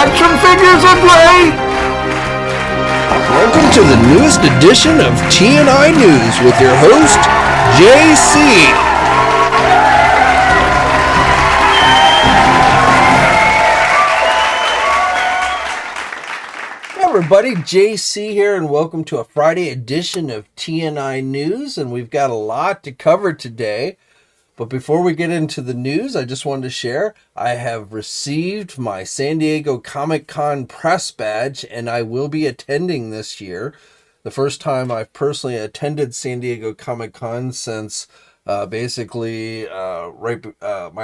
Action figures are great! Welcome to the newest edition of TNI News with your host, JC. Hey everybody, JC here, and welcome to a Friday edition of TNI News, and we've got a lot to cover today. But before we get into the news, I just wanted to share, I have received my San Diego Comic-Con press badge, and I will be attending this year. The first time I've personally attended San Diego Comic-Con since my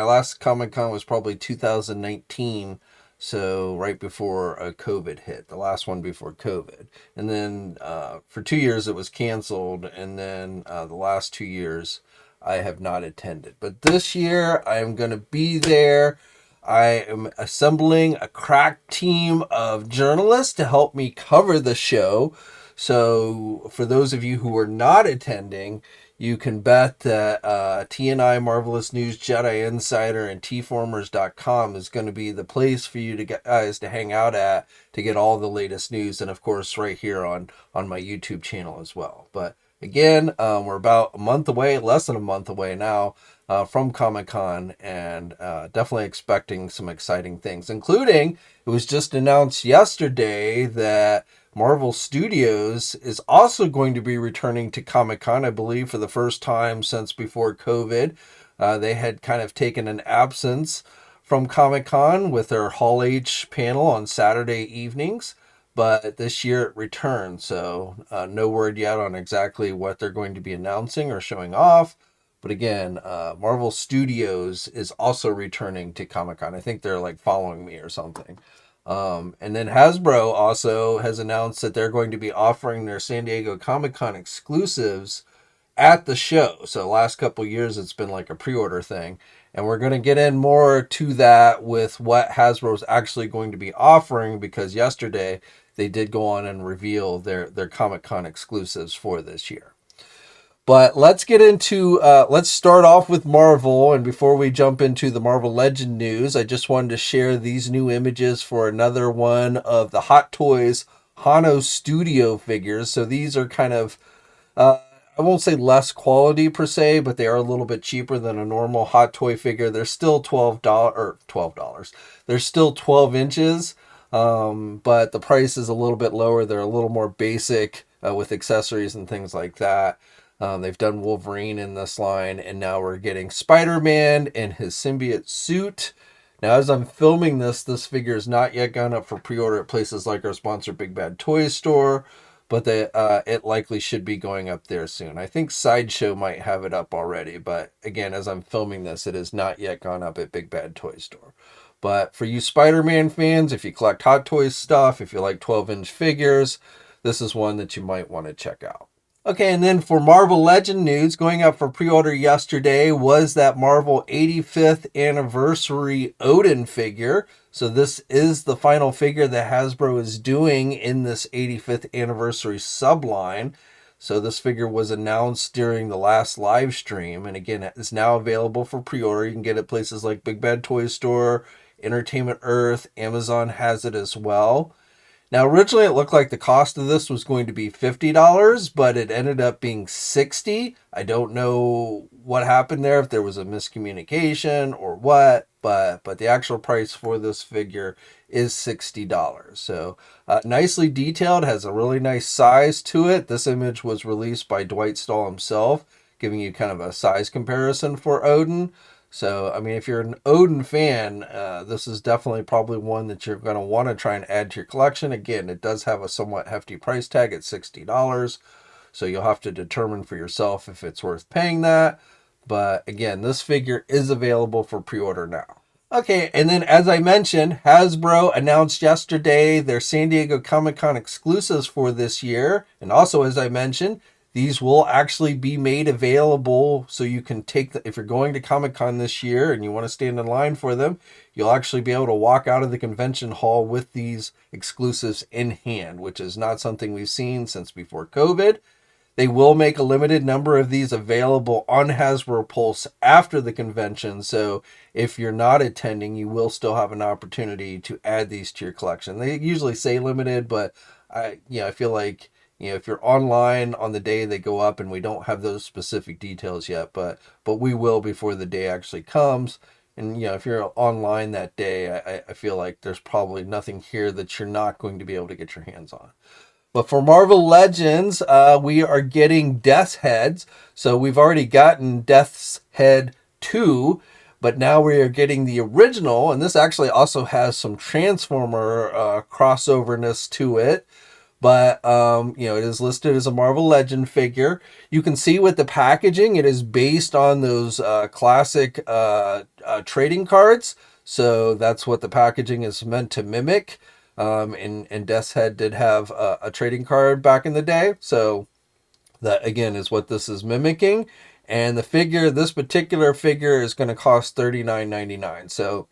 last Comic-Con was probably 2019, so right before COVID hit, the last one before COVID. And then for 2 years it was canceled, and then the last 2 years I have not attended. But this year, I am going to be there. I am assembling a crack team of journalists to help me cover the show. So for those of you who are not attending, you can bet that TNI Marvelous News, Jedi Insider, and tformers.com is going to be the place for you guys to hang out at to get all the latest news. And of course, right here on my YouTube channel as well. But again, we're about a month away, less than a month away now from Comic-Con, and definitely expecting some exciting things, including it was just announced yesterday that Marvel Studios is also going to be returning to Comic-Con, I believe, for the first time since before COVID. They had kind of taken an absence from Comic-Con with their Hall H panel on Saturday evenings. But this year it returned, so no word yet on exactly what they're going to be announcing or showing off. But again, Marvel Studios is also returning to Comic-Con. I think they're like following me or something. And then Hasbro also has announced that they're going to be offering their San Diego Comic-Con exclusives at the show. So the last couple years it's been like a pre-order thing. And we're going to get in more to that with what Hasbro is actually going to be offering, because yesterday they did go on and reveal their Comic-Con exclusives for this year. But let's get into, let's start off with Marvel. And before we jump into the Marvel Legend news, I just wanted to share these new images for another one of the Hot Toys Hano Studio figures. So these are kind of, I won't say less quality per se, but they are a little bit cheaper than a normal Hot Toy figure. They're still $12. They're still 12 inches. But the price is a little bit lower. They're a little more basic with accessories and things like that. They've done Wolverine in this line, and now we're getting Spider-Man in his symbiote suit. Now, as I'm filming this figure is not yet gone up for pre-order at places like our sponsor Big Bad Toy Store, but it likely should be going up there soon. I think Sideshow might have it up already, but again, as I'm filming this, it has not yet gone up at Big Bad Toy Store. But for you Spider-Man fans, if you collect Hot Toys stuff, if you like 12-inch figures, this is one that you might want to check out. Okay, and then for Marvel Legend news, going up for pre-order yesterday was that Marvel 85th Anniversary Odin figure. So this is the final figure that Hasbro is doing in this 85th Anniversary subline. So this figure was announced during the last live stream, and again, it is now available for pre-order. You can get it at places like Big Bad Toy Store, Entertainment Earth, Amazon has it as well. Now, originally it looked like the cost of this was going to be $50, but it ended up being $60. I don't know what happened there, if there was a miscommunication or what, but the actual price for this figure is $60. So nicely detailed, has a really nice size to it. This image was released by Dwight Stahl himself, giving you kind of a size comparison for Odin. So, I mean, if you're an Odin fan, this is definitely probably one that you're going to want to try and add to your collection. Again, it does have a somewhat hefty price tag at $60. So you'll have to determine for yourself if it's worth paying that. But again, this figure is available for pre-order now. Okay, and then as I mentioned, Hasbro announced yesterday their San Diego Comic-Con exclusives for this year. And also, as I mentioned, these will actually be made available so you can take if you're going to Comic-Con this year and you want to stand in line for them, you'll actually be able to walk out of the convention hall with these exclusives in hand, which is not something we've seen since before COVID. They will make a limited number of these available on Hasbro Pulse after the convention. So if you're not attending, you will still have an opportunity to add these to your collection. They usually say limited, but I feel like, if you're online on the day they go up, and we don't have those specific details yet, but we will before the day actually comes. And if you're online that day, I feel like there's probably nothing here that you're not going to be able to get your hands on. But for Marvel Legends, we are getting Death's Heads. So we've already gotten Death's Head 2, but now we are getting the original. And this actually also has some Transformer crossoverness to it. But, it is listed as a Marvel Legend figure. You can see with the packaging, it is based on those classic trading cards. So that's what the packaging is meant to mimic. And Death's Head did have a trading card back in the day. So that, again, is what this is mimicking. And the figure, this particular figure, is going to cost $39.99. So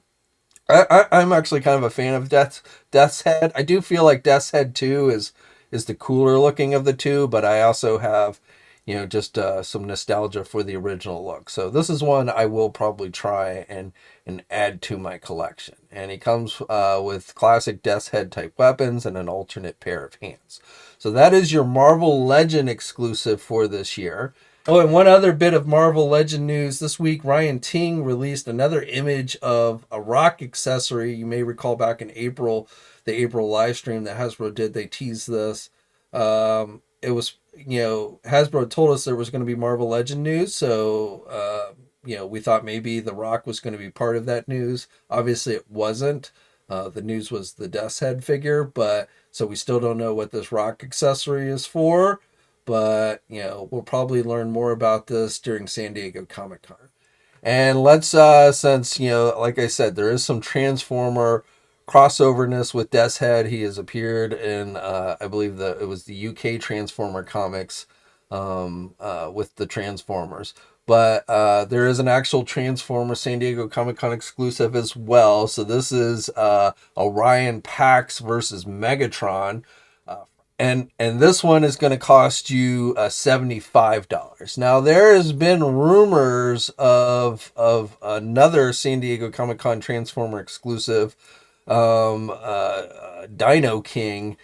I'm actually kind of a fan of Death's Head. I do feel like Death's Head 2 is the cooler looking of the two, but I also have, just some nostalgia for the original look. So this is one I will probably try and add to my collection. And he comes with classic Death's Head type weapons and an alternate pair of hands. So that is your Marvel Legend exclusive for this year. Oh, and one other bit of Marvel Legend news. This week, Ryan Ting released another image of a rock accessory. You may recall back in April, the April live stream that Hasbro did, they teased this. It was, Hasbro told us there was going to be Marvel Legend news. So, we thought maybe the rock was going to be part of that news. Obviously, it wasn't. The news was the Death's Head figure. But so we still don't know what this rock accessory is for. But, we'll probably learn more about this during San Diego Comic-Con. And let's, since, like I said, there is some Transformer crossoverness with Death's Head. He has appeared in, I believe it was the UK Transformer comics with the Transformers. But there is an actual Transformer San Diego Comic-Con exclusive as well. So this is Orion Pax versus Megatron. And this one is going to cost you $75. Now, there has been rumors of another San Diego Comic-Con Transformer exclusive, Dino King,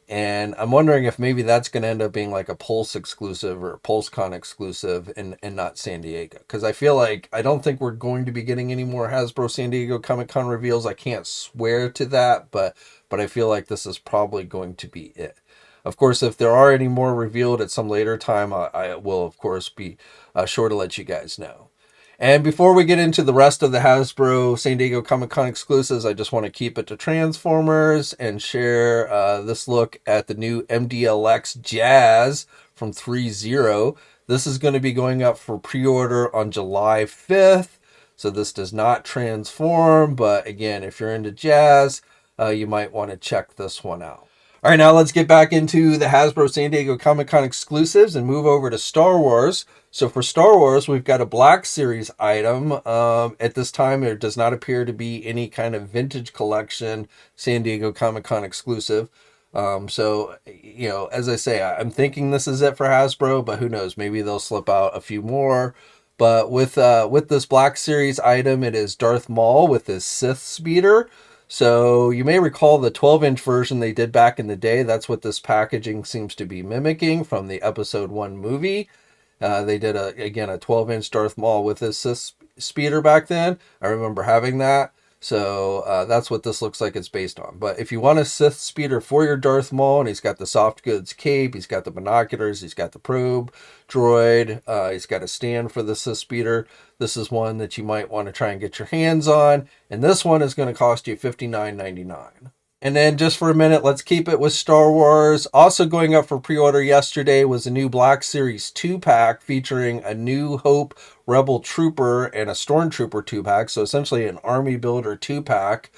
and I'm wondering if maybe that's going to end up being like a Pulse exclusive or a PulseCon exclusive and not San Diego. Because I feel like I don't think we're going to be getting any more Hasbro San Diego Comic-Con reveals. I can't swear to that, but I feel like this is probably going to be it. Of course, if there are any more revealed at some later time, I will, of course, be sure to let you guys know. And before we get into the rest of the Hasbro San Diego Comic-Con exclusives, I just want to keep it to Transformers and share this look at the new MDLX Jazz from Threezero. This is going to be going up for pre-order on July 5th. So this does not transform, but again, if you're into Jazz, you might want to check this one out. All right, now let's get back into the Hasbro San Diego Comic-Con exclusives and move over to Star Wars. So for Star Wars, we've got a Black Series item. At this time, there does not appear to be any kind of vintage collection San Diego Comic-Con exclusive. So, as I say, I'm thinking this is it for Hasbro, but who knows? Maybe they'll slip out a few more. But with this Black Series item, it is Darth Maul with his Sith speeder. So you may recall the 12-inch version they did back in the day. That's what this packaging seems to be mimicking from the Episode 1 movie. They did, a 12-inch Darth Maul with his Sith speeder back then. I remember having that. So that's what this looks like it's based on. But if you want a Sith speeder for your Darth Maul, and he's got the soft goods cape, he's got the binoculars, he's got the probe droid, he's got a stand for the Sith speeder, this is one that you might want to try and get your hands on. And this one is going to cost you $59.99. And then just for a minute, let's keep it with Star Wars. Also going up for pre-order yesterday was a new Black Series 2-pack featuring a New Hope Rebel Trooper and a Stormtrooper 2-pack. So essentially an Army Builder 2-pack.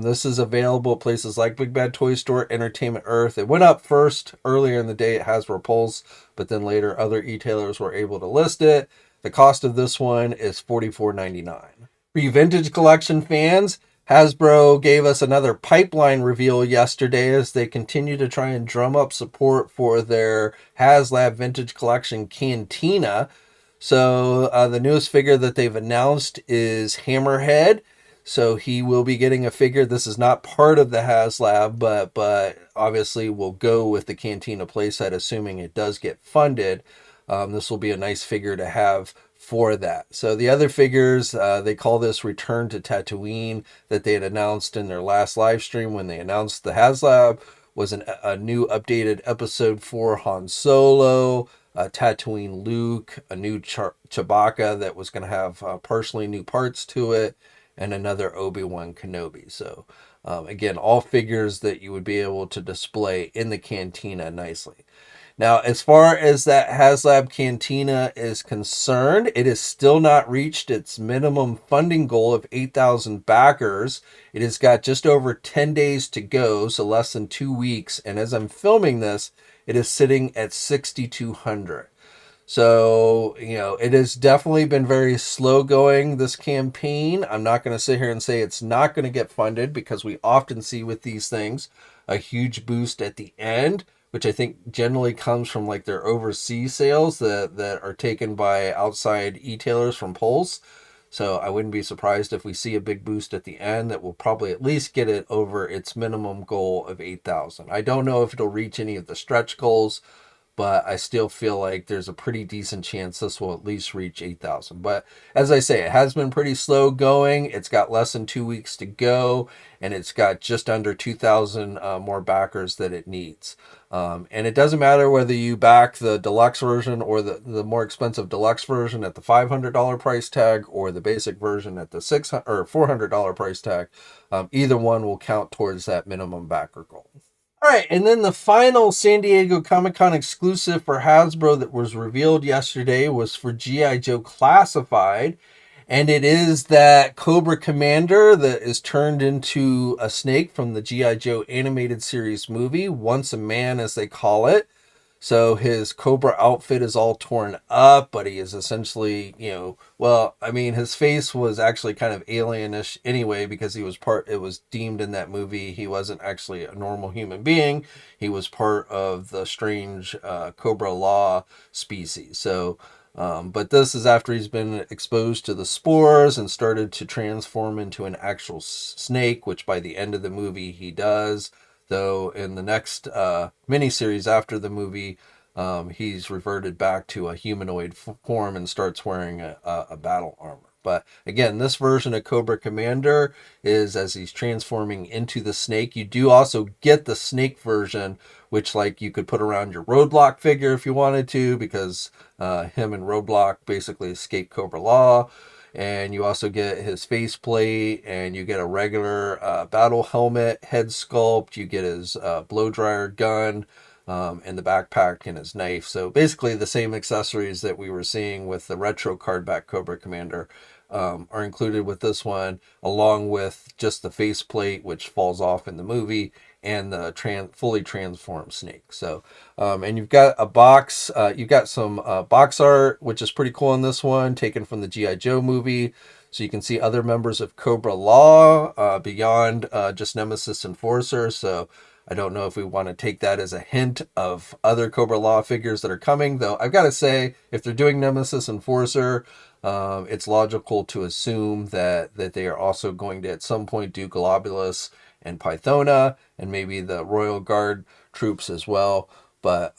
This is available at places like Big Bad Toy Store, Entertainment Earth. It went up first earlier in the day at Hasbro Pulse, but then later other e-tailers were able to list it. The cost of this one is $44.99. For you vintage collection fans, Hasbro gave us another pipeline reveal yesterday as they continue to try and drum up support for their Haslab Vintage Collection Cantina. So the newest figure that they've announced is Hammerhead. So he will be getting a figure. This is not part of the Haslab, but obviously will go with the Cantina playset, assuming it does get funded. This will be a nice figure to have for that. So the other figures, they call this Return to Tatooine, that they had announced in their last live stream when they announced the Haslab, was a new updated episode 4 Han Solo, Tatooine Luke, a new Chewbacca that was going to have partially new parts to it, and another Obi-Wan Kenobi. So again, all figures that you would be able to display in the Cantina nicely. Now, as far as that Haslab Cantina is concerned, it has still not reached its minimum funding goal of 8,000 backers. It has got just over 10 days to go, so less than 2 weeks. And as I'm filming this, it is sitting at 6,200. So, it has definitely been very slow going, this campaign. I'm not going to sit here and say it's not going to get funded, because we often see with these things a huge boost at the end, which I think generally comes from like their overseas sales that are taken by outside e-tailers from Pulse. So I wouldn't be surprised if we see a big boost at the end that will probably at least get it over its minimum goal of 8,000. I don't know if it'll reach any of the stretch goals, but I still feel like there's a pretty decent chance this will at least reach 8,000. But as I say, it has been pretty slow going. It's got less than 2 weeks to go, and it's got just under 2,000 more backers that it needs. And it doesn't matter whether you back the deluxe version or the more expensive deluxe version at the $500 price tag, or the basic version at the $400 price tag. Either one will count towards that minimum backer goal. All right, and then the final San Diego Comic-Con exclusive for Hasbro that was revealed yesterday was for GIJoe Classified, and it is that Cobra Commander that is turned into a snake from the GIJoe animated series movie, Once a Man as they call it. So his Cobra outfit is all torn up, but he is essentially, his face was actually kind of alienish anyway, because it was deemed in that movie he wasn't actually a normal human being. He was part of the strange Cobra Law species. So, but this is after he's been exposed to the spores and started to transform into an actual snake, which by the end of the movie he does. Though in the next miniseries after the movie, he's reverted back to a humanoid form and starts wearing a battle armor. But again, this version of Cobra Commander is as he's transforming into the snake. You do also get the snake version, which like you could put around your Roadblock figure if you wanted to, because him and Roadblock basically escape Cobra Law. And you also get his faceplate, and you get a regular battle helmet, head sculpt. You get his blow dryer gun, and the backpack and his knife. So basically the same accessories that we were seeing with the retro cardback Cobra Commander are included with this one, along with just the faceplate, which falls off in the movie, and the fully transformed snake. So, and you've got a box, you've got some box art, which is pretty cool in this one, taken from the GIJoe movie. So you can see other members of Cobra Law beyond just Nemesis Enforcer. So I don't know if we want to take that as a hint of other Cobra Law figures that are coming, though I've got to say, if they're doing Nemesis Enforcer, it's logical to assume that they are also going to at some point do Globulus and Pythona, and maybe the Royal Guard troops as well. But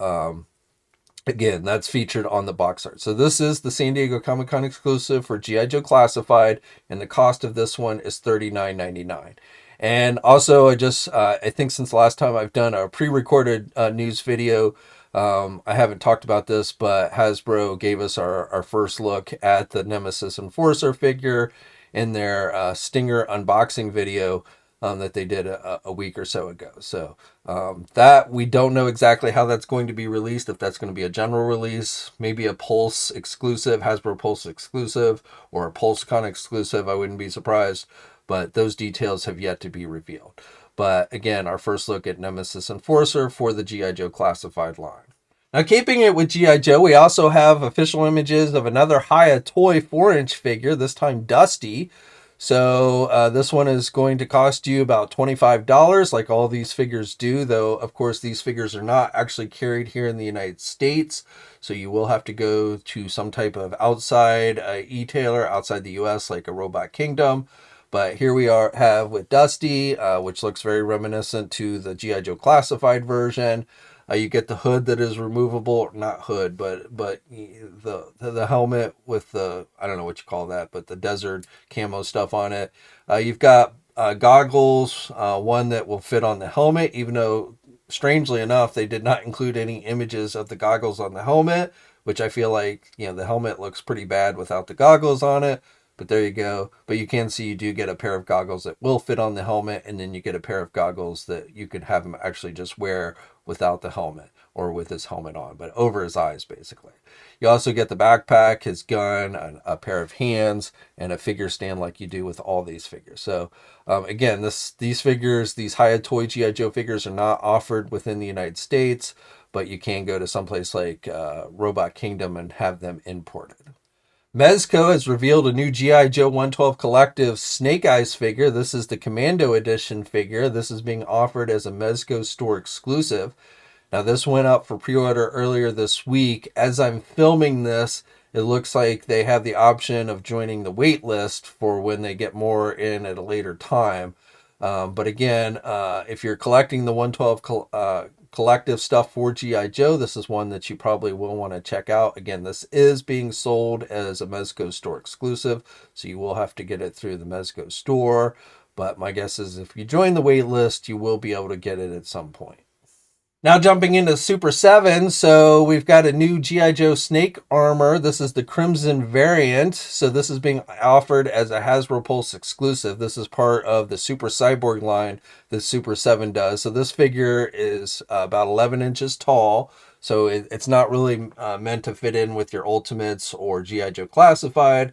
again, that's featured on the box art. So this is the San Diego Comic-Con exclusive for GIJoe Classified, and the cost of this one is $39.99. And also, I think since the last time I've done a pre-recorded news video, I haven't talked about this, but Hasbro gave us our first look at the Nemesis Enforcer figure in their Stinger unboxing video that they did a week or so ago. So that we don't know exactly how that's going to be released, if that's going to be a general release, maybe a Pulse exclusive, Hasbro Pulse exclusive, or a PulseCon exclusive. I wouldn't be surprised, but those details have yet to be revealed. But again, our first look at Nemesis Enforcer for the GIJoe Classified line. Now, keeping it with GIJoe, we also have official images of another Hiya toy 4-inch figure, this time Dusty. So this one is going to cost you about $25, like all these figures do, though, of course, these figures are not actually carried here in the United States. So you will have to go to some type of outside e-tailer outside the US, like a Robot Kingdom. But here we have with Dusty, which looks very reminiscent to the G.I. Joe classified version. You get the hood that is removable, not hood, but the helmet with the, I don't know what you call that, but the desert camo stuff on it. You've got goggles, one that will fit on the helmet, even though strangely enough they did not include any images of the goggles on the helmet, which I feel like, the helmet looks pretty bad without the goggles on it. But there you go. But you can see you do get a pair of goggles that will fit on the helmet, and then you get a pair of goggles that you can have him actually just wear without the helmet or with his helmet on, but over his eyes, basically. You also get the backpack, his gun, a pair of hands, and a figure stand like you do with all these figures. So, again, these figures, these Hiya Toy G.I. Joe figures are not offered within the United States, but you can go to someplace like Robot Kingdom and have them imported. Mezco has revealed a new G.I. Joe 112 Collective Snake Eyes figure. This is the Commando edition figure. This is being offered as a Mezco store exclusive. Now, this went up for pre-order earlier this week. As I'm filming this, it looks like they have the option of joining the wait list for when they get more in at a later time. But again, if you're collecting the 112 collective stuff for G.I. Joe, this is one that you probably will want to check out. Again, this is being sold as a Mezco store exclusive, so you will have to get it through the Mezco store. But my guess is if you join the wait list, you will be able to get it at some point. Now jumping into Super 7, so we've got a new G.I. Joe Snake Armor. This is the Crimson variant. So this is being offered as a Hasbro Pulse exclusive. This is part of the Super Cyborg line that Super 7 does. So this figure is about 11 inches tall. So it's not really meant to fit in with your Ultimates or G.I. Joe Classified.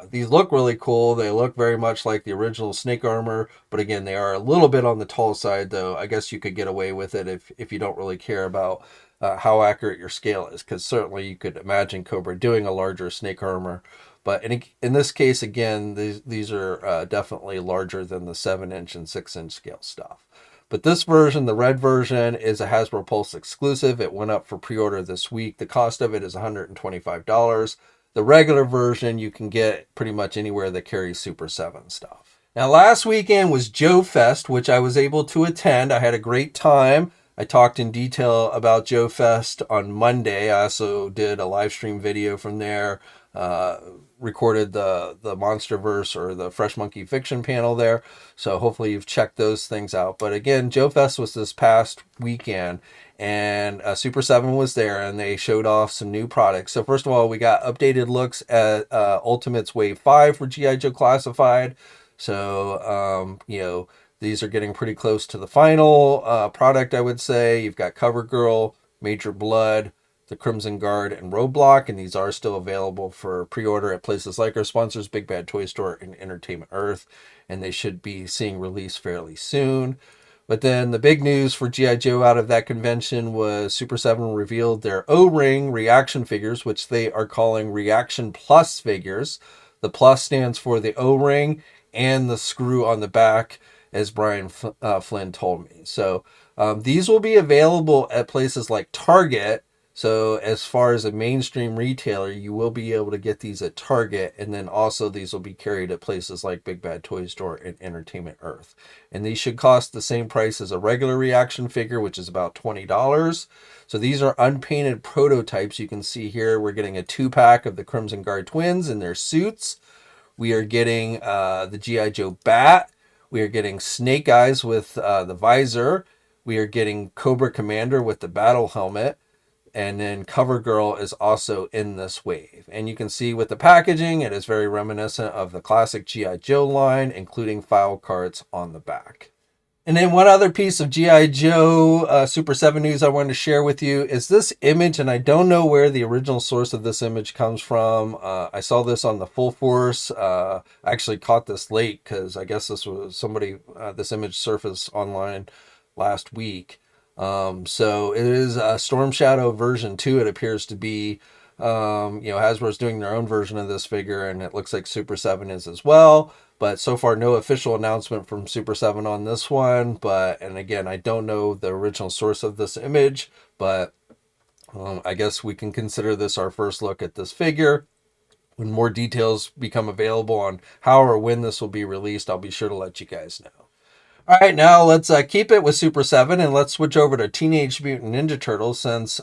These look really cool. They look very much like the original Snake Armor, but again, they are a little bit on the tall side, though. I guess you could get away with it if you don't really care about how accurate your scale is, because certainly you could imagine Cobra doing a larger Snake Armor. But in this case, again, these are definitely larger than the 7-inch and 6-inch scale stuff. But this version, the red version, is a Hasbro Pulse exclusive. It went up for pre-order this week. The cost of it is $125. The regular version you can get pretty much anywhere that carries Super 7 stuff. Now, last weekend was JoeFest, which I was able to attend. I had a great time. I talked in detail about JoeFest on Monday. I also did a live stream video from there, recorded the Monsterverse or the Fresh Monkey Fiction panel there. So hopefully you've checked those things out. But again, JoeFest was this past weekend. And Super 7 was there, and they showed off some new products. So first of all, we got updated looks at Ultimates Wave 5 for G.I. Joe Classified. So, these are getting pretty close to the final product, I would say. You've got CoverGirl, Major Blood, the Crimson Guard, and Roadblock, and these are still available for pre-order at places like our sponsors, Big Bad Toy Store and Entertainment Earth, and they should be seeing release fairly soon. But then the big news for G.I. Joe out of that convention was Super 7 revealed their O-Ring reaction figures, which they are calling Reaction Plus figures. The plus stands for the O-Ring and the screw on the back, as Brian Flynn told me. So these will be available at places like Target. So as far as a mainstream retailer, you will be able to get these at Target, and then also these will be carried at places like Big Bad Toy Store and Entertainment Earth. And these should cost the same price as a regular reaction figure, which is about $20. So these are unpainted prototypes. You can see here we're getting a 2-pack of the Crimson Guard twins in their suits. We are getting the G.I. Joe Bat. We are getting Snake Eyes with the visor. We are getting Cobra Commander with the battle helmet. And then CoverGirl is also in this wave. And you can see with the packaging, it is very reminiscent of the classic G.I. Joe line, including file cards on the back. And then one other piece of G.I. Joe Super 7 news I wanted to share with you is this image, and I don't know where the original source of this image comes from. I saw this on the Full Force. I actually caught this late because I guess this was somebody, this image surfaced online last week. So it is a Storm Shadow version 2. It appears to be, Hasbro's doing their own version of this figure, and it looks like Super 7 is as well. but so far no official announcement from Super 7 on this one. And again, I don't know the original source of this image, but I guess we can consider this our first look at this figure. When more details become available on how or when this will be released, I'll be sure to let you guys know. All right, now let's keep it with Super 7 and let's switch over to Teenage Mutant Ninja Turtles since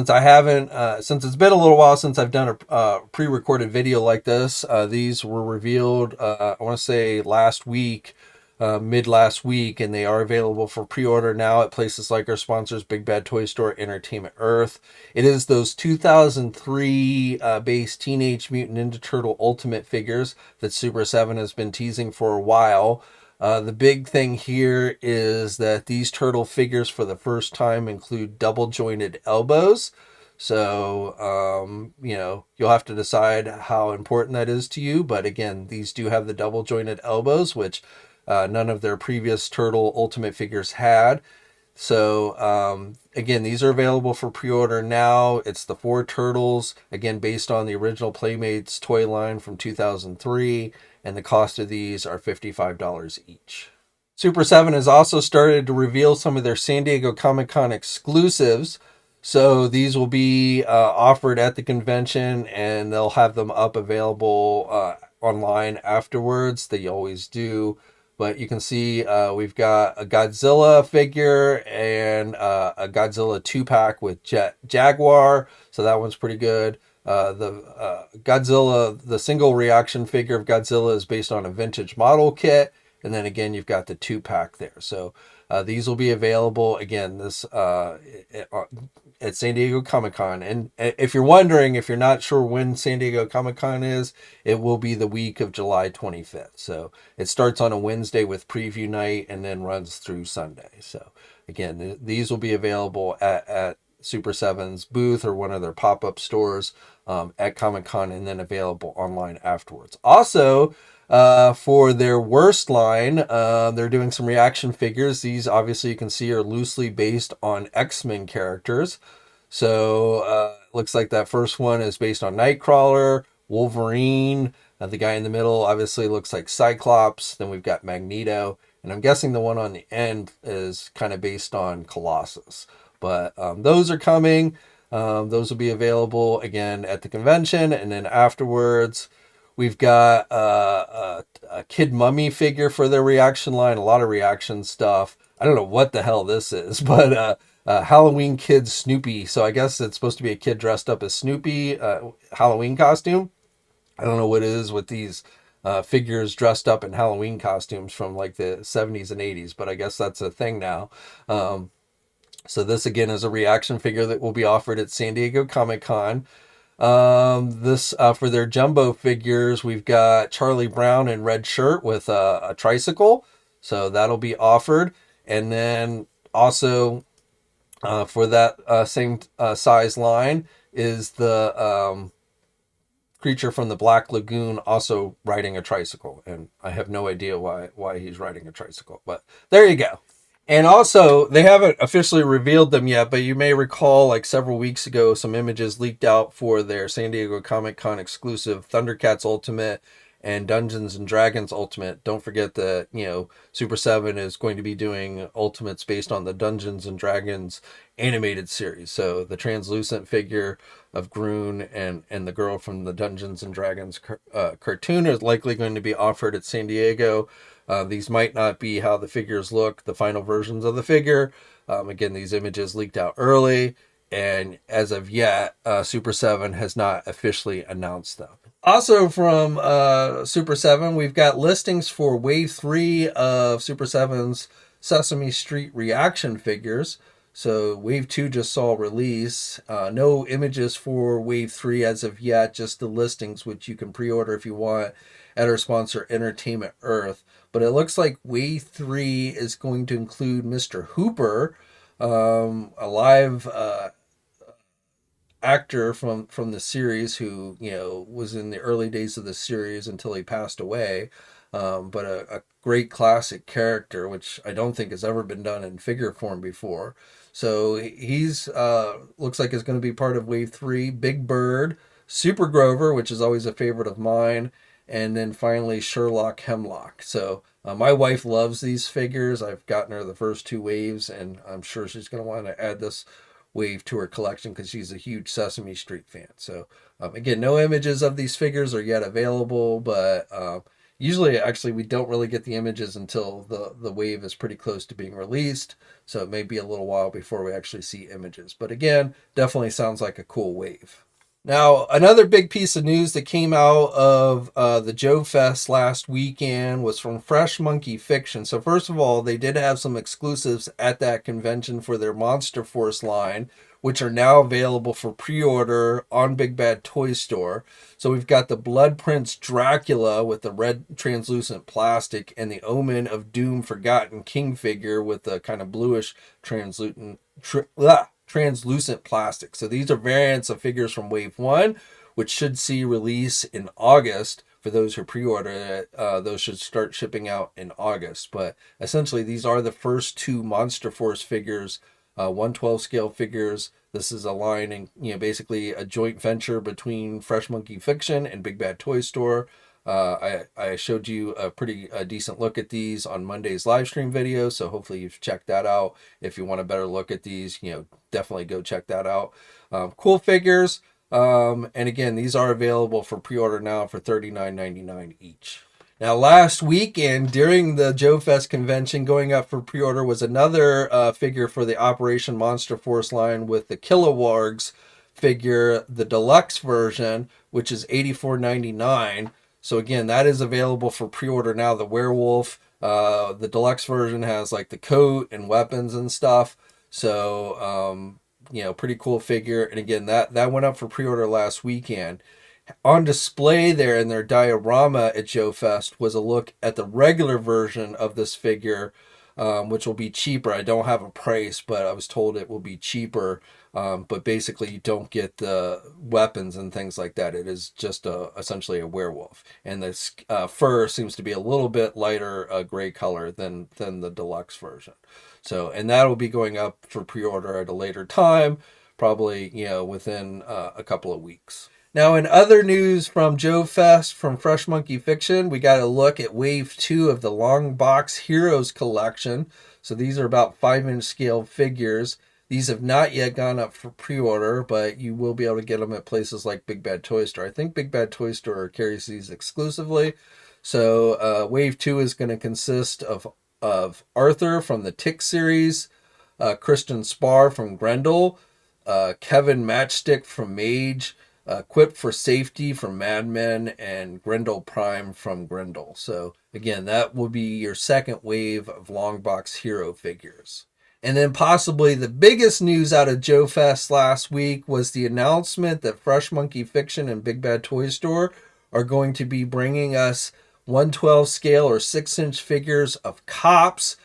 I haven't since it's been a little while since I've done a pre-recorded video like this. These were revealed I want to say last week, mid last week, and they are available for pre-order now at places like our sponsors Big Bad Toy Store, Entertainment Earth. It is those 2003 based Teenage Mutant Ninja Turtle Ultimate figures that Super 7 has been teasing for a while. The big thing here is that these turtle figures for the first time include double jointed elbows. So, you'll have to decide how important that is to you. But again, these do have the double jointed elbows, which none of their previous turtle ultimate figures had. So, again, these are available for pre-order now. It's the 4 turtles, again, based on the original Playmates toy line from 2003. And the cost of these are $55 each. Super 7 has also started to reveal some of their San Diego Comic-Con exclusives. So these will be offered at the convention, and they'll have them up available online afterwards. They always do. But you can see we've got a Godzilla figure and a Godzilla 2-pack with Jaguar. So that one's pretty good. The Godzilla, the single reaction figure of Godzilla is based on a vintage model kit. And then again, you've got the 2-pack there. So these will be available again this at San Diego Comic-Con. And if you're wondering, if you're not sure when San Diego Comic-Con is, it will be the week of July 25th. So it starts on a Wednesday with preview night and then runs through Sunday. So again, these will be available at Super 7's booth or one of their pop-up stores at Comic-Con, and then available online afterwards. Also, for their worst line, they're doing some reaction figures. These obviously you can see are loosely based on X-Men characters. So looks like that first one is based on Nightcrawler, Wolverine. The guy in the middle obviously looks like Cyclops. Then we've got Magneto. And I'm guessing the one on the end is kind of based on Colossus. But those are coming. Those will be available again at the convention. And then afterwards, we've got a Kid Mummy figure for their reaction line. A lot of reaction stuff. I don't know what the hell this is, but Halloween Kid Snoopy. So I guess it's supposed to be a kid dressed up as Snoopy, Halloween costume. I don't know what it is with these figures dressed up in Halloween costumes from like the 70s and 80s, but I guess that's a thing now. So this again is a reaction figure that will be offered at San Diego Comic-Con. This for their jumbo figures, we've got Charlie Brown in red shirt with a tricycle. So that'll be offered. And then also for that same size line is the creature from the Black Lagoon also riding a tricycle. And I have no idea why he's riding a tricycle, but there you go. And also, they haven't officially revealed them yet, but you may recall like several weeks ago, some images leaked out for their San Diego Comic-Con exclusive Thundercats Ultimate and Dungeons and Dragons Ultimate. Don't forget that, Super 7 is going to be doing Ultimates based on the Dungeons and Dragons animated series. So the translucent figure of Groon and the girl from the Dungeons and Dragons cartoon is likely going to be offered at San Diego. These might not be how the figures look, the final versions of the figure. Again, these images leaked out early, and as of yet, Super 7 has not officially announced them. Also from Super 7, we've got listings for Wave 3 of Super 7's Sesame Street reaction figures. So Wave 2 just saw release. No images for Wave 3 as of yet, just the listings, which you can pre-order if you want at our sponsor, Entertainment Earth. But it looks like Wave 3 is going to include Mr. Hooper, a live actor from the series who, was in the early days of the series until he passed away. But a great classic character, which I don't think has ever been done in figure form before. So he's looks like it's going to be part of Wave 3. Big Bird, Super Grover, which is always a favorite of mine, and then finally Sherlock Hemlock. So my wife loves these figures. I've gotten her the first 2 waves, and I'm sure she's going to want to add this wave to her collection because she's a huge Sesame Street fan. So again, no images of these figures are yet available, but usually actually we don't really get the images until the wave is pretty close to being released. So it may be a little while before we actually see images. But again, definitely sounds like a cool wave. Now, another big piece of news that came out of the JoeFest last weekend was from Fresh Monkey Fiction. So first of all, they did have some exclusives at that convention for their Monster Force line, which are now available for pre-order on Big Bad Toy Store. So we've got the Blood Prince Dracula with the red translucent plastic and the Omen of Doom Forgotten King figure with the kind of bluish translucent plastic. So these are variants of figures from Wave 1, which should see release in August. For those who pre-order it, those should start shipping out in August. But essentially, these are the first 2 Monster Force figures, 1/12 scale figures. This is a line, and basically a joint venture between Fresh Monkey Fiction and Big Bad Toy Store. I showed you a pretty decent look at these on Monday's live stream video, so hopefully you've checked that out. If you want a better look at these, definitely go check that out. Cool figures, and again, these are available for pre-order now for $39.99 each. Now, last weekend during the JoeFest convention, going up for pre-order was another figure for the Operation Monster Force line with the Kiloworgs figure, the deluxe version, which is $84.99. So again, that is available for pre-order now. The werewolf, the deluxe version has like the coat and weapons and stuff. So, pretty cool figure. And again, that went up for pre-order last weekend. On display there in their diorama at JoeFest was a look at the regular version of this figure, which will be cheaper. I don't have a price, but I was told it will be cheaper. But basically, you don't get the weapons and things like that. It is just essentially a werewolf. And this fur seems to be a little bit lighter gray color than the deluxe version. So, and that will be going up for pre-order at a later time, probably, within a couple of weeks. Now, in other news from JoeFest, from Fresh Monkey Fiction, we got a look at Wave 2 of the Longbox Heroes collection. So these are about 5-inch scale figures. These have not yet gone up for pre-order, but you will be able to get them at places like Big Bad Toy Store. I think Big Bad Toy Store carries these exclusively. So Wave 2 is going to consist of Arthur from the Tick series, Kristen Spar from Grendel, Kevin Matchstick from Mage, Quip for Safety from Mad Men, and Grendel Prime from Grendel. So again, that will be your second wave of Longbox hero figures. And then possibly the biggest news out of JoeFest last week was the announcement that Fresh Monkey Fiction and Big Bad Toy Store are going to be bringing us 1/12 scale or 6-inch figures of Cops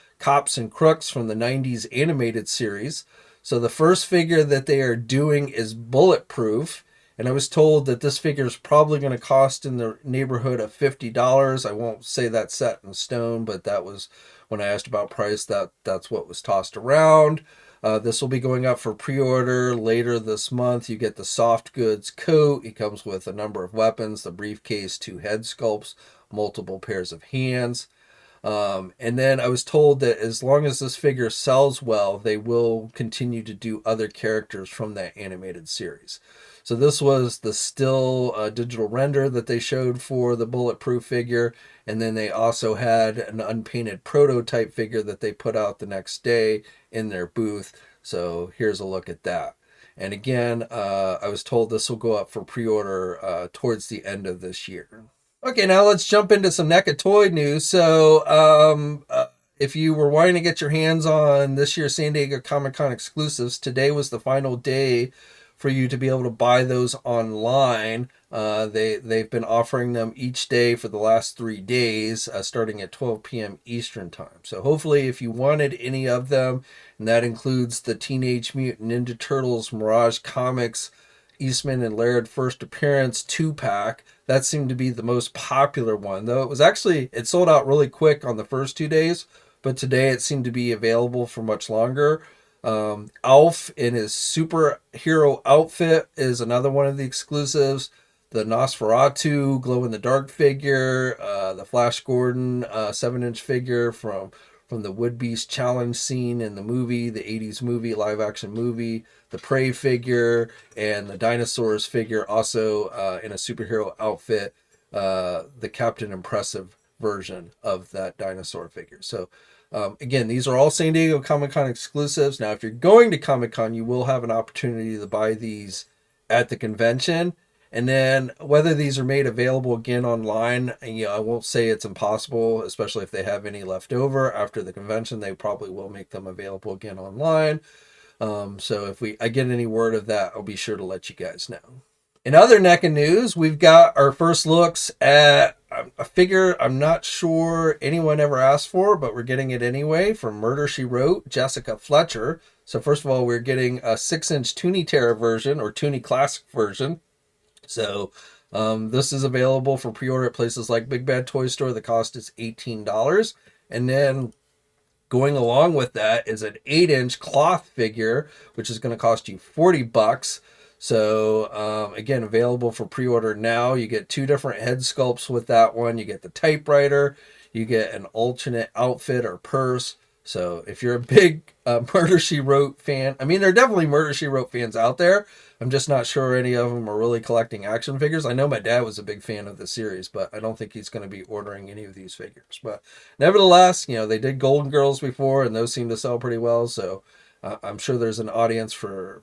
and Crooks from the 90s animated series. So the first figure that they are doing is Bulletproof. And I was told that this figure is probably going to cost in the neighborhood of $50. I won't say that's set in stone, but that was when I asked about price, that's what was tossed around. This will be going up for pre-order later this month. You get the soft goods coat. It comes with a number of weapons, the briefcase, 2 head sculpts, multiple pairs of hands. And then I was told that as long as this figure sells well, they will continue to do other characters from that animated series. So this was the still digital render that they showed for the Bulletproof figure. And then they also had an unpainted prototype figure that they put out the next day in their booth. So here's a look at that. And again, I was told this will go up for pre-order towards the end of this year. Okay, now let's jump into some NECA toy news. So if you were wanting to get your hands on this year's San Diego Comic-Con exclusives, today was the final day for you to be able to buy those online. They've been offering them each day for the last 3 days, starting at 12 p.m. Eastern time. So hopefully if you wanted any of them, and that includes the Teenage Mutant Ninja Turtles Mirage Comics Eastman and Laird First Appearance 2-pack, that seemed to be the most popular one. Though it sold out really quick on the first 2 days, but today it seemed to be available for much longer. Alf in his superhero outfit is another one of the exclusives. the Nosferatu glow-in-the-dark figure, the Flash Gordon 7-inch figure from the Wood Beast challenge scene in the movie, the 80s movie, live-action movie, the Prey figure, and the Dinosaurs figure, also in a superhero outfit, the Captain Impressive version of that dinosaur figure. So again, these are all San Diego Comic-Con exclusives. Now, if you're going to Comic-Con, you will have an opportunity to buy these at the convention. And then whether these are made available again online, I won't say it's impossible, especially if they have any left over after the convention. They probably will make them available again online. So if I get any word of that, I'll be sure to let you guys know. In other NECA news, we've got our first looks at a figure I'm not sure anyone ever asked for, but we're getting it anyway, from Murder, She Wrote, Jessica Fletcher. So first of all, we're getting a 6-inch Toonie Terror version, or Toonie Classic version. So this is available for pre-order at places like Big Bad Toy Store. The cost is $18. And then going along with that is an 8-inch cloth figure, which is going to cost you $40. So again, available for pre-order now. You get 2 different head sculpts with that one. You get the typewriter, you get an alternate outfit or purse. So if you're a big Murder, She Wrote fan, I mean, there are definitely Murder, She Wrote fans out there. I'm just not sure any of them are really collecting action figures. I know my dad was a big fan of the series, but I don't think he's going to be ordering any of these figures. But nevertheless, they did Golden Girls before, and those seem to sell pretty well. So I'm sure there's an audience for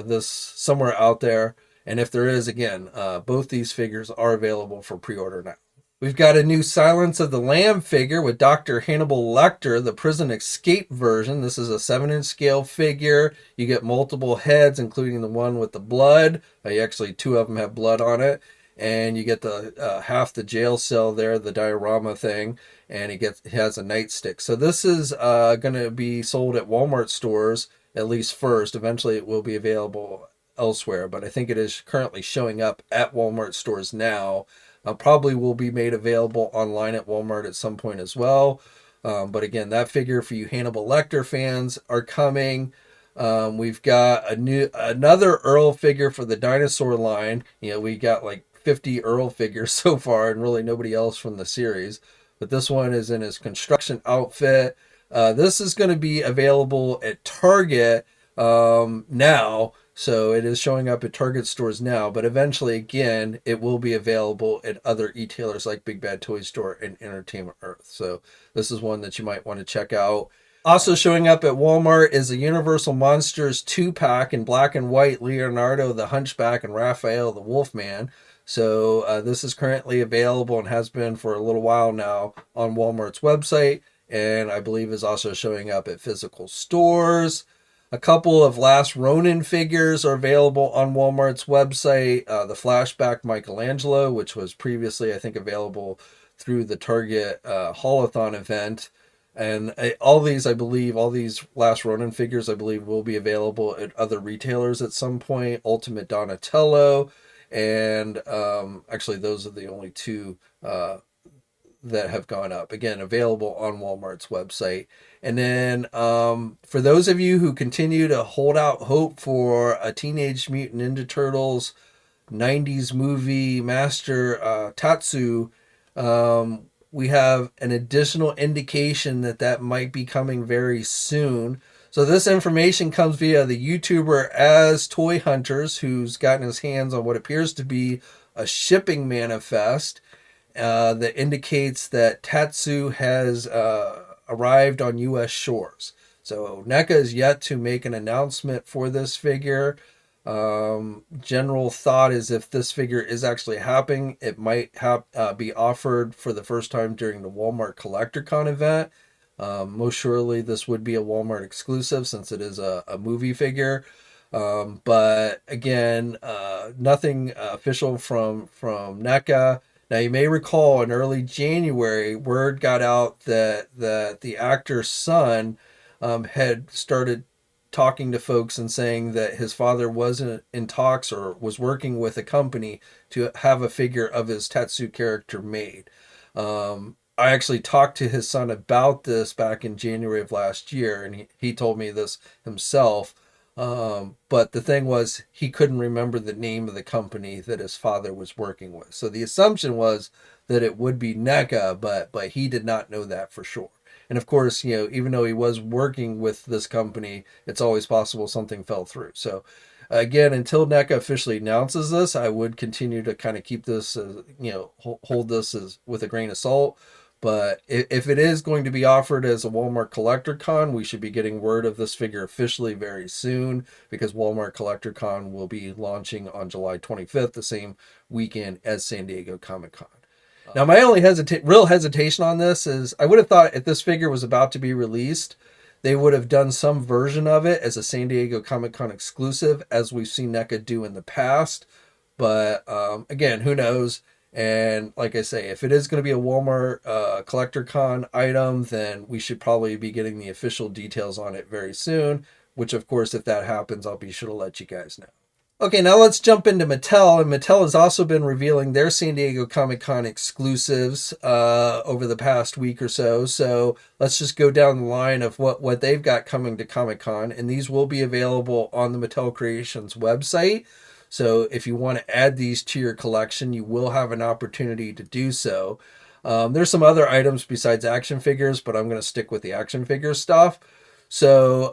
this somewhere out there. And if there is, again, both these figures are available for pre-order now. We've got a new Silence of the Lamb figure with Dr. Hannibal Lector, the prison escape version. This is a 7-inch scale figure. You get multiple heads, including the one with the blood. Actually, 2 of them have blood on it. And you get the half the jail cell there, the diorama thing. And he has a nightstick. So this is going to be sold at Walmart stores, at least first. Eventually it will be available elsewhere, but I think it is currently showing up at Walmart stores now. Probably will be made available online at Walmart at some point as well. But again, that figure for you Hannibal Lecter fans are coming. We've got another Earl figure for the dinosaur line. We got like 50 Earl figures so far, and really nobody else from the series. But this one is in his construction outfit. This is going to be available at Target now. So it is showing up at Target stores now, but eventually, again, it will be available at other e-tailers like Big Bad Toy Store and Entertainment Earth. So this is one that you might want to check out. Also showing up at Walmart is a Universal Monsters 2-pack in black and white, Leonardo the Hunchback and Raphael the Wolfman. So this is currently available and has been for a little while now on Walmart's website, and I believe is also showing up at physical stores. A couple of Last Ronin figures are available on Walmart's website. The Flashback Michelangelo, which was previously, I think, available through the Target Haulathon event. And all these Last Ronin figures, I believe, will be available at other retailers at some point. Ultimate Donatello. And actually, those are the only 2 that have gone up. Again, available on Walmart's website. And then for those of you who continue to hold out hope for a Teenage Mutant Ninja Turtles 90s movie master Tatsu, we have an additional indication that might be coming very soon. So this information comes via the YouTuber As Toy Hunters, who's gotten his hands on what appears to be a shipping manifest that indicates that Tatsu has arrived on U.S. shores. So NECA is yet to make an announcement for this figure. General thought is if this figure is actually happening, it might be offered for the first time during the Walmart CollectorCon event. Most surely this would be a Walmart exclusive since it is a movie figure. But again, nothing official from NECA. Now, you may recall in early January, word got out that the actor's son had started talking to folks and saying that his father wasn't in talks or was working with a company to have a figure of his Tatsu character made. I actually talked to his son about this back in January of last year, and he told me this himself. But the thing was, he couldn't remember the name of the company that his father was working with. So the assumption was that it would be NECA, but he did not know that for sure. And of course, even though he was working with this company, it's always possible something fell through. So again, until NECA officially announces this, I would continue to kind of keep this, hold this as with a grain of salt. But if it is going to be offered as a Walmart Collector Con, we should be getting word of this figure officially very soon, because Walmart Collector Con will be launching on July 25th, the same weekend as San Diego Comic-Con. Now, my only real hesitation on this is I would have thought if this figure was about to be released, they would have done some version of it as a San Diego Comic-Con exclusive, as we've seen NECA do in the past. But again, who knows? And like I say, if it is going to be a Walmart Collector Con item, then we should probably be getting the official details on it very soon, which of course, if that happens, I'll be sure to let you guys know. Okay, now let's jump into Mattel. And Mattel has also been revealing their San Diego Comic-Con exclusives over the past week or so. So let's just go down the line of what they've got coming to Comic-Con. And these will be available on the Mattel Creations website. So if you want to add these to your collection, you will have an opportunity to do so. There's some other items besides action figures, but I'm going to stick with the action figure stuff. So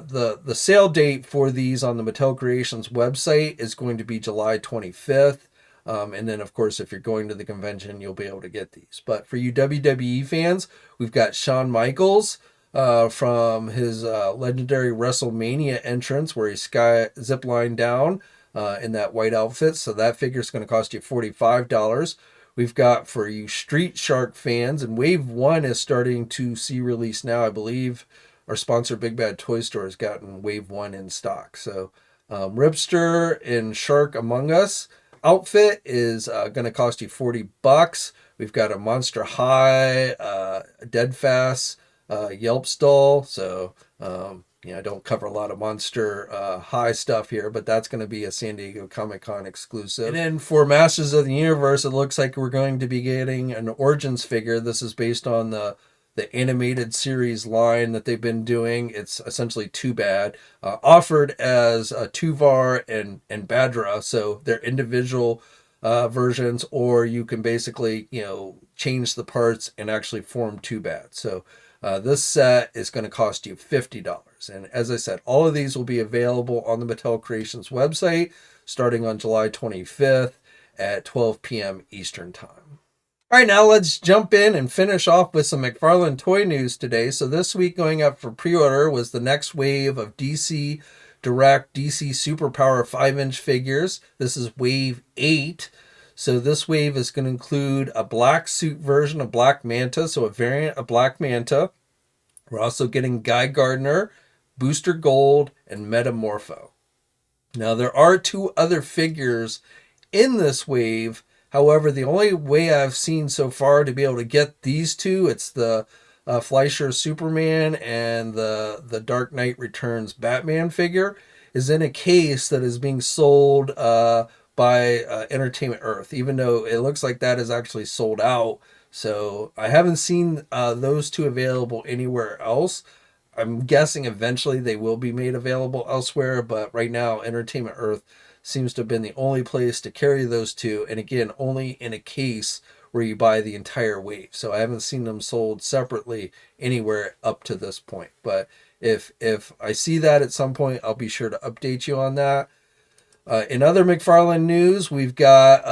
the sale date for these on the Mattel Creations website is going to be July 25th. And then, of course, if you're going to the convention, you'll be able to get these. But for you WWE fans, we've got Shawn Michaels from his legendary WrestleMania entrance where he ziplined down in that white outfit. So that figure is going to cost you $45. We've got for you Street Shark fans, and Wave 1 is starting to see release now, I believe. Our sponsor, Big Bad Toy Store, has gotten Wave 1 in stock. So Ripster in Shark Among Us outfit is going to cost you $40. We've got a Monster High, Deadfast, Yelp stall. So I don't cover a lot of Monster High stuff here, but that's going to be a San Diego Comic-Con exclusive. And then for Masters of the Universe, it looks like we're going to be getting an Origins figure. This is based on the animated series line that they've been doing. It's essentially Too Bad, offered as Tuvar and Badra, so they're individual versions, or you can basically change the parts and actually form Too Bad. So this set is going to cost you $50. And as I said, all of these will be available on the Mattel Creations website starting on July 25th at 12 p.m. Eastern Time. All right, now let's jump in and finish off with some McFarlane toy news today. So this week going up for pre-order was the next wave of DC Direct DC Superpower 5-inch figures. This is wave 8. So this wave is going to include a black suit version of Black Manta, so a variant of Black Manta. We're also getting Guy Gardner, Booster Gold, and Metamorpho. Now there are 2 other figures in this wave. However, the only way I've seen so far to be able to get these 2, it's the Fleischer Superman and the Dark Knight Returns Batman figure, is in a case that is being sold by Entertainment Earth, even though it looks like that is actually sold out. So I haven't seen those 2 available anywhere else. I'm guessing eventually they will be made available elsewhere, but right now Entertainment Earth seems to have been the only place to carry those 2, and again, only in a case where you buy the entire wave. So I haven't seen them sold separately anywhere up to this point. But if I see that at some point, I'll be sure to update you on that. In other McFarlane news, we've got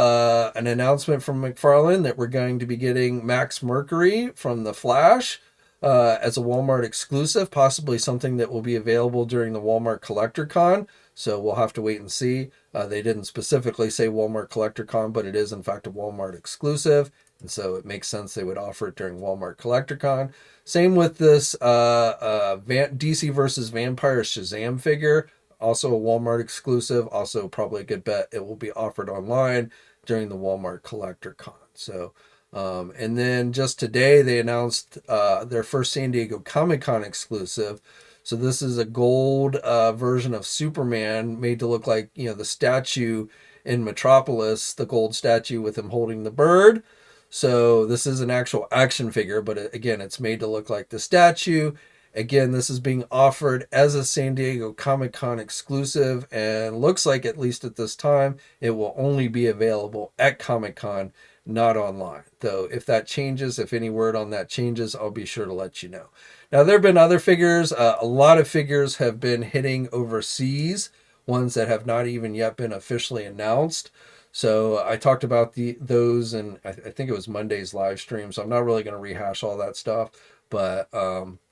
an announcement from McFarlane that we're going to be getting Max Mercury from The Flash as a Walmart exclusive, possibly something that will be available during the Walmart Collector Con. So we'll have to wait and see. They didn't specifically say Walmart Collector Con, but it is in fact a Walmart exclusive. And so it makes sense they would offer it during Walmart Collector Con. Same with this DC versus Vampire Shazam figure. Also a Walmart exclusive. Also probably a good bet it will be offered online during the Walmart Collector Con. So, and then just today they announced their first San Diego Comic-Con exclusive. So this is a gold version of Superman made to look like, the statue in Metropolis, the gold statue with him holding the bird. So this is an actual action figure, but again, it's made to look like the statue. Again, this is being offered as a San Diego Comic-Con exclusive, and looks like, at least at this time, it will only be available at Comic-Con, not online. Though if that changes, if any word on that changes, I'll be sure to let you know. Now, there have been other figures. A lot of figures have been hitting overseas, ones that have not even yet been officially announced. So I talked about those, and I think it was Monday's live stream, so I'm not really going to rehash all that stuff. But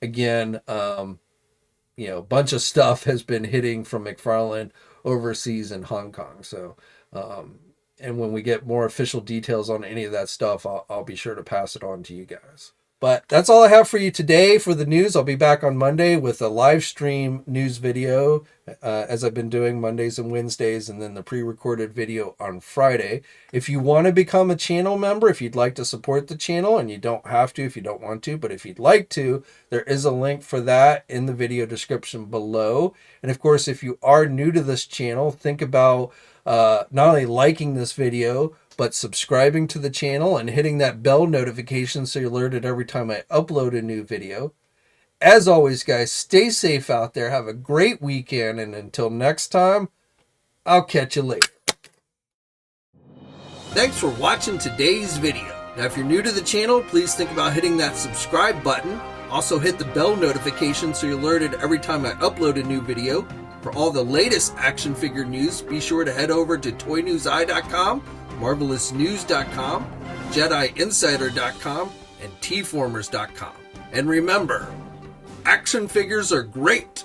again, you know, a bunch of stuff has been hitting from McFarlane overseas in Hong Kong. So, and when we get more official details on any of that stuff, I'll be sure to pass it on to you guys. But that's all I have for you today for the news. I'll be back on Monday with a live stream news video, as I've been doing Mondays and Wednesdays, and then the pre-recorded video on Friday. If you want to become a channel member, if you'd like to support the channel, and you don't have to if you don't want to, but if you'd like to, there is a link for that in the video description below. And of course, if you are new to this channel, think about not only liking this video, but subscribing to the channel and hitting that bell notification so you're alerted every time I upload a new video. As always, guys, stay safe out there. Have a great weekend. And until next time, I'll catch you later. Thanks for watching today's video. Now, if you're new to the channel, please think about hitting that subscribe button. Also, hit the bell notification so you're alerted every time I upload a new video. For all the latest action figure news, be sure to head over to toynewseye.com, marvelousnews.com, JediInsider.com, and tformers.com. And remember, action figures are great,